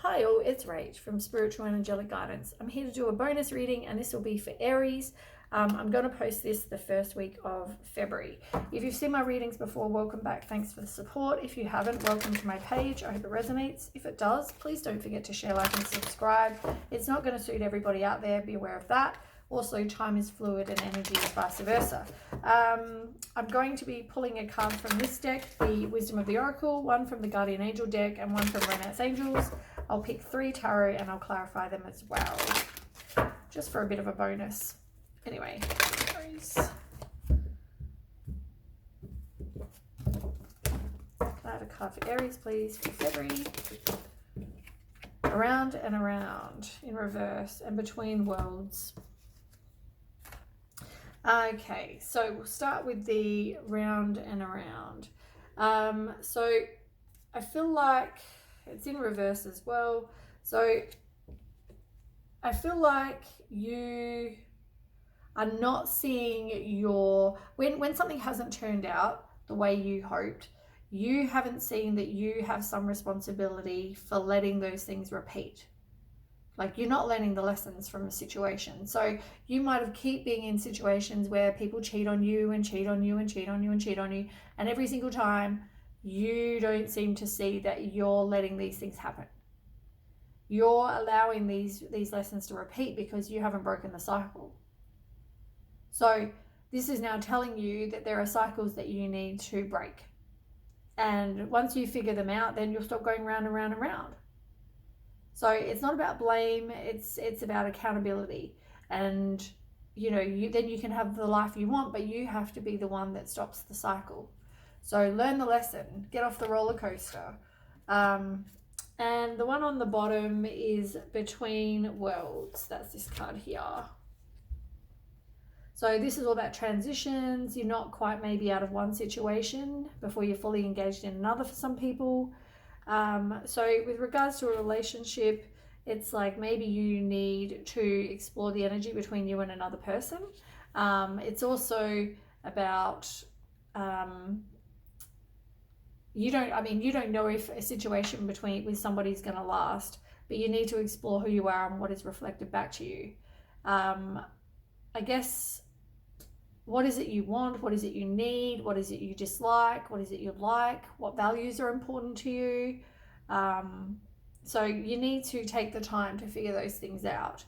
Hi all, it's Rach from Spiritual and Angelic Guidance. I'm here to do a bonus reading and this will be for Aries. I'm going to post this the first week of February. If you've seen my readings before, welcome back. Thanks for the support. If you haven't, welcome to my page. I hope it resonates. If it does, please don't forget to share, like and subscribe. It's not going to suit everybody out there. Be aware of that. Also, time is fluid and energy is vice versa. I'm going to be pulling a card from this deck, the Wisdom of the Oracle, one from the Guardian Angel deck, and one from Romance Angels. I'll pick 3 tarot and I'll clarify them as well, just for a bit of a bonus. Anyway, Aries. Can I have a card for Aries, please, for February? Around and around, in reverse, and between worlds. Okay, so we'll start with the round and around. So I feel like it's in reverse as well. So I feel like you are not seeing your, when something hasn't turned out the way you hoped, you haven't seen that you have some responsibility for letting those things repeat. Like, you're not learning the lessons from a situation. So you might have keep being in situations where people cheat on you and cheat on you and cheat on you and cheat on you. And every single time you don't seem to see that you're letting these things happen. You're allowing these lessons to repeat because you haven't broken the cycle. So this is now telling you that there are cycles that you need to break. And once you figure them out, then you'll stop going round and round and round. So it's not about blame, it's about accountability. And then you can have the life you want, but you have to be the one that stops the cycle. So learn the lesson, get off the roller coaster. And the one on the bottom is Between Worlds. That's this card here. So this is all about transitions. You're not quite maybe out of one situation before you're fully engaged in another for some people. So with regards to a relationship, it's like maybe you need to explore the energy between you and another person. It's also about you don't know if a situation with somebody's going to last, but you need to explore who you are and what is reflected back to you. I guess, what is it you want? What is it you need? What is it you dislike? What is it you like? What values are important to you? So you need to take the time to figure those things out.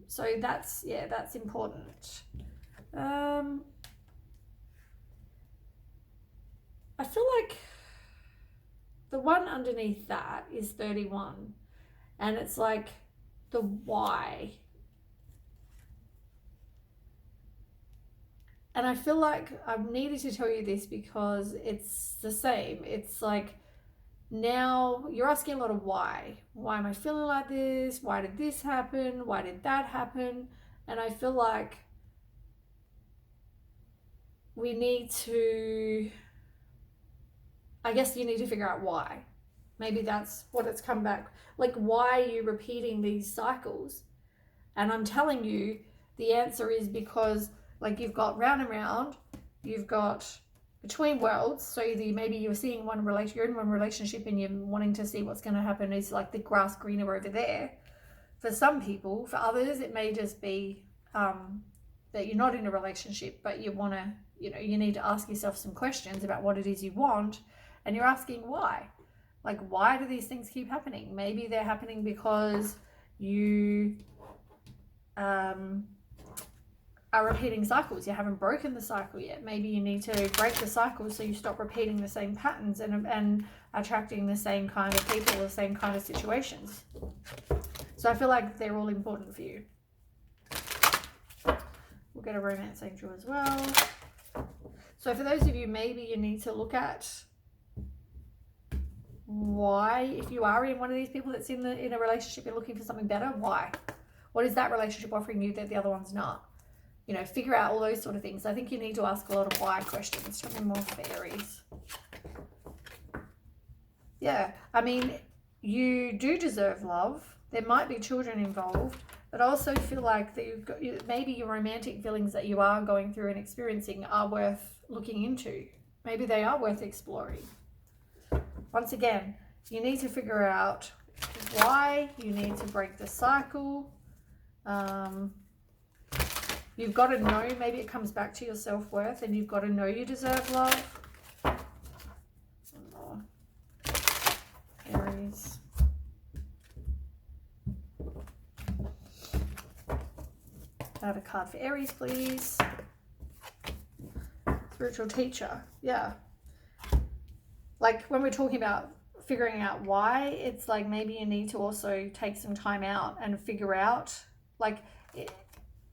So that's important. I feel like the one underneath that is 31, and it's like the why. And I feel like I've needed to tell you this because it's the same. It's like, now you're asking a lot of why. Why am I feeling like this? Why did this happen? Why did that happen? And I feel like we need to, I guess you need to figure out why. Maybe that's what it's come back. Like, why are you repeating these cycles? And I'm telling you, the answer is because, like, you've got round and round, you've got between worlds. So maybe you're seeing you're in one relationship and you're wanting to see what's going to happen. Is like the grass greener over there. For some people, for others, it may just be that you're not in a relationship, but you want to, you need to ask yourself some questions about what it is you want, and you're asking why. Like, why do these things keep happening? Maybe they're happening because you are repeating cycles. You haven't broken the cycle yet. Maybe you need to break the cycle so you stop repeating the same patterns and attracting the same kind of people, the same kind of situations. So I feel like they're all important for you. We'll get a Romance Angel as well. So for those of you, maybe you need to look at why, if you are in one of these people that's in a relationship, you're looking for something better, why? What is that relationship offering you that the other one's not? Figure out all those sort of things. I think you need to ask a lot of why questions. Tell me more for Aries. Yeah, I mean, you do deserve love. There might be children involved, but I also feel like that maybe your romantic feelings that you are going through and experiencing are worth looking into. Maybe they are worth exploring. Once again, you need to figure out why you need to break the cycle. You've got to know, maybe it comes back to your self-worth, and you've got to know you deserve love. Oh, Aries. I have a card for Aries, please. Spiritual teacher. Yeah. Like when we're talking about figuring out why, it's like maybe you need to also take some time out and figure out, like,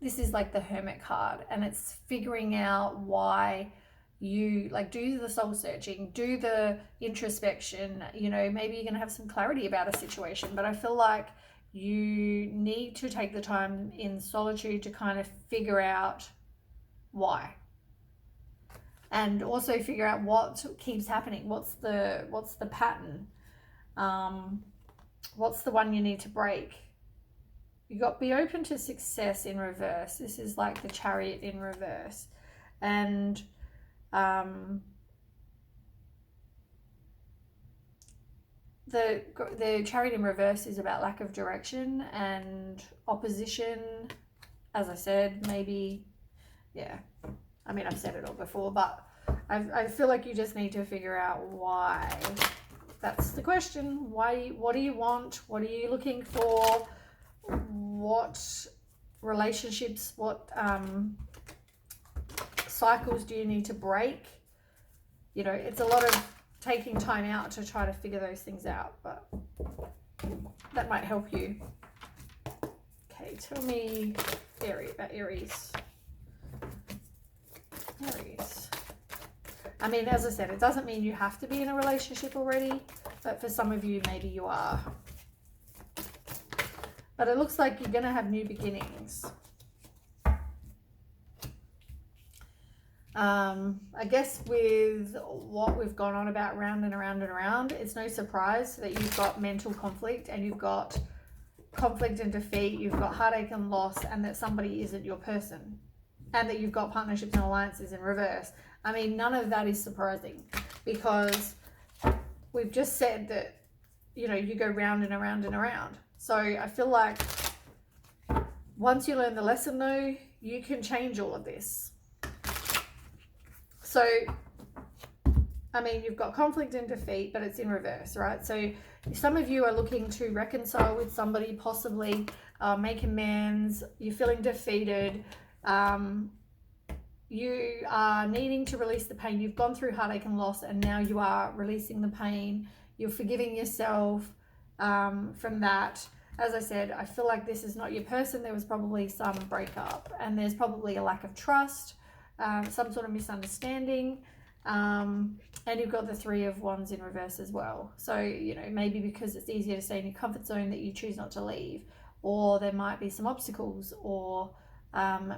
this is like the Hermit card, and it's figuring out why you, like, do the soul searching, do the introspection. You know, maybe you're going to have some clarity about a situation, but I feel like you need to take the time in solitude to kind of figure out why, and also figure out what keeps happening. What's the pattern? What's the one you need to break? You got be open to success in reverse. This is like the Chariot in reverse, and the Chariot in reverse is about lack of direction and opposition. As I said, maybe, yeah. I mean, I've said it all before, but I feel like you just need to figure out why. That's the question. Why? What do you want? What are you looking for? What relationships, what cycles do you need to break? You know, it's a lot of taking time out to try to figure those things out, but that might help you. Okay, tell me about Aries. Aries. I mean, as I said, it doesn't mean you have to be in a relationship already, but for some of you, maybe you are. But it looks like you're going to have new beginnings. I guess with what we've gone on about round and around and around, it's no surprise that you've got mental conflict, and you've got conflict and defeat, you've got heartache and loss, and that somebody isn't your person, and that you've got partnerships and alliances in reverse. I mean, none of that is surprising, because we've just said that, you know, you go round and around and around. So I feel like once you learn the lesson, though, you can change all of this. So, I mean, you've got conflict and defeat, but it's in reverse, right? So some of you are looking to reconcile with somebody, possibly make amends. You're feeling defeated. You are needing to release the pain. You've gone through heartache and loss, and now you are releasing the pain. You're forgiving yourself from that. As I said, I feel like this is not your person. There was probably some breakup, and there's probably a lack of trust, some sort of misunderstanding, and you've got the Three of Wands in reverse as well. So, you know, maybe because it's easier to stay in your comfort zone that you choose not to leave, or there might be some obstacles, or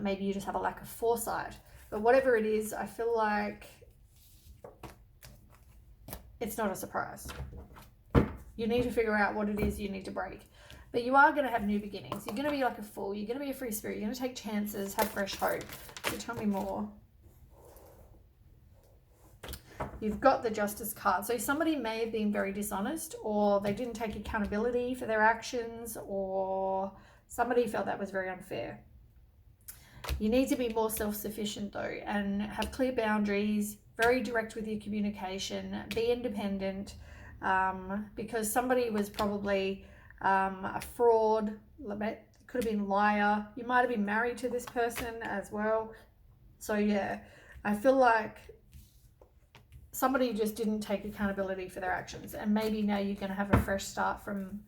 maybe you just have a lack of foresight. But whatever it is, I feel like it's not a surprise. You need to figure out what it is you need to break. But you are going to have new beginnings. You're going to be like a fool. You're going to be a free spirit. You're going to take chances, have fresh hope. So tell me more. You've got the Justice card. So somebody may have been very dishonest, or they didn't take accountability for their actions, or somebody felt that was very unfair. You need to be more self-sufficient, though, and have clear boundaries, very direct with your communication, be independent, because somebody was probably a fraud, could have been a liar. You might have been married to this person as well. So yeah, I feel like somebody just didn't take accountability for their actions, and maybe now you're going to have a fresh start from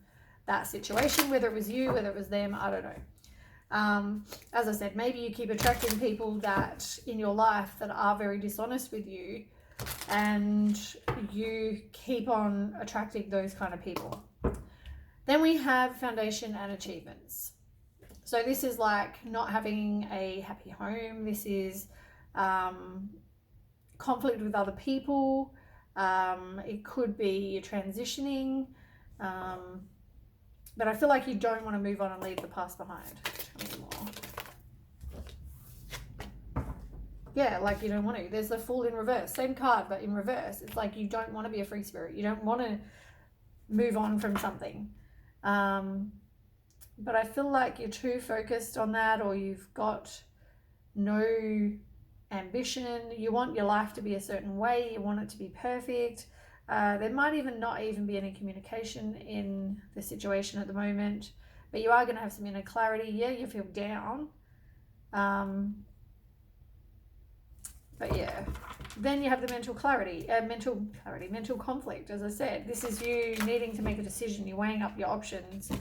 that situation, whether it was you, whether it was them, I don't know. As I said, maybe you keep attracting people that in your life that are very dishonest with you, and you keep on attracting those kind of people. Then we have foundation and achievements. So this is like not having a happy home. This is conflict with other people. It could be you're transitioning. But I feel like you don't want to move on and leave the past behind. Tell me more. Yeah, like you don't want to. There's the Fool in reverse. Same card, but in reverse. It's like you don't want to be a free spirit. You don't want to move on from something. But I feel like you're too focused on that, or you've got no ambition. You want your life to be a certain way. You want it to be perfect. There might even not even be any communication in the situation at the moment, but you are going to have some inner clarity. Yeah, you feel down. But yeah, then you have the mental conflict. As I said, this is you needing to make a decision. You're weighing up your options.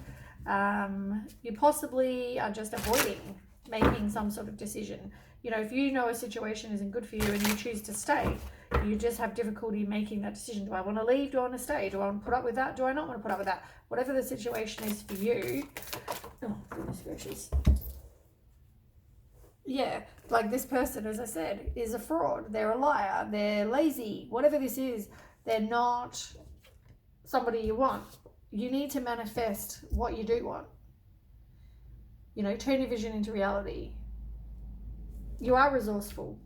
You possibly are just avoiding making some sort of decision. You know, if you know a situation isn't good for you and you choose to stay, you just have difficulty making that decision. Do I want to leave? Do I want to stay? Do I want to put up with that? Do I not want to put up with that? Whatever the situation is for you. Oh, goodness gracious. Yeah, like this person, as I said, is a fraud. They're a liar. They're lazy. Whatever this is, they're not somebody you want. You need to manifest what you do want. You know, turn your vision into reality. You are resourceful.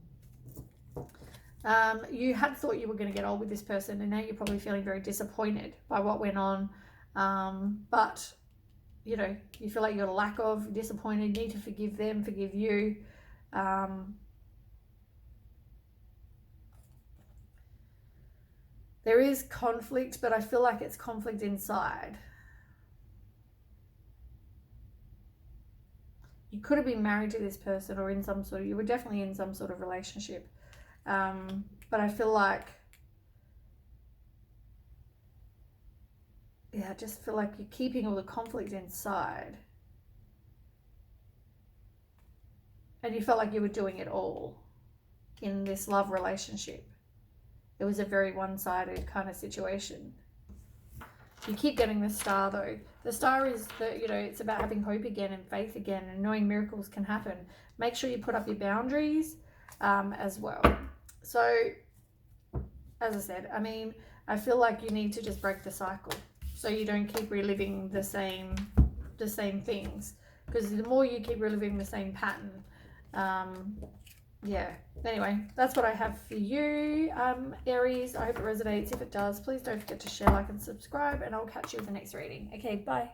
You had thought you were going to get on with this person, and now you're probably feeling very disappointed by what went on. But, you know, you feel like you're lack of, disappointed, need to forgive them, forgive you. There is conflict, but I feel like it's conflict inside. You could have been married to this person, or in some sort of, you were definitely in some sort of relationship. But I feel like, yeah, I just feel like you're keeping all the conflict inside. And you felt like you were doing it all in this love relationship. It was a very one-sided kind of situation. You keep getting the star though. The star is that, you know, it's about having hope again and faith again and knowing miracles can happen. Make sure you put up your boundaries as well. So, as I said, I mean, I feel like you need to just break the cycle so you don't keep reliving the same things. Because the more you keep reliving the same pattern, yeah. Anyway, that's what I have for you, Aries. I hope it resonates. If it does, please don't forget to share, like, and subscribe, and I'll catch you with the next reading. Okay, bye.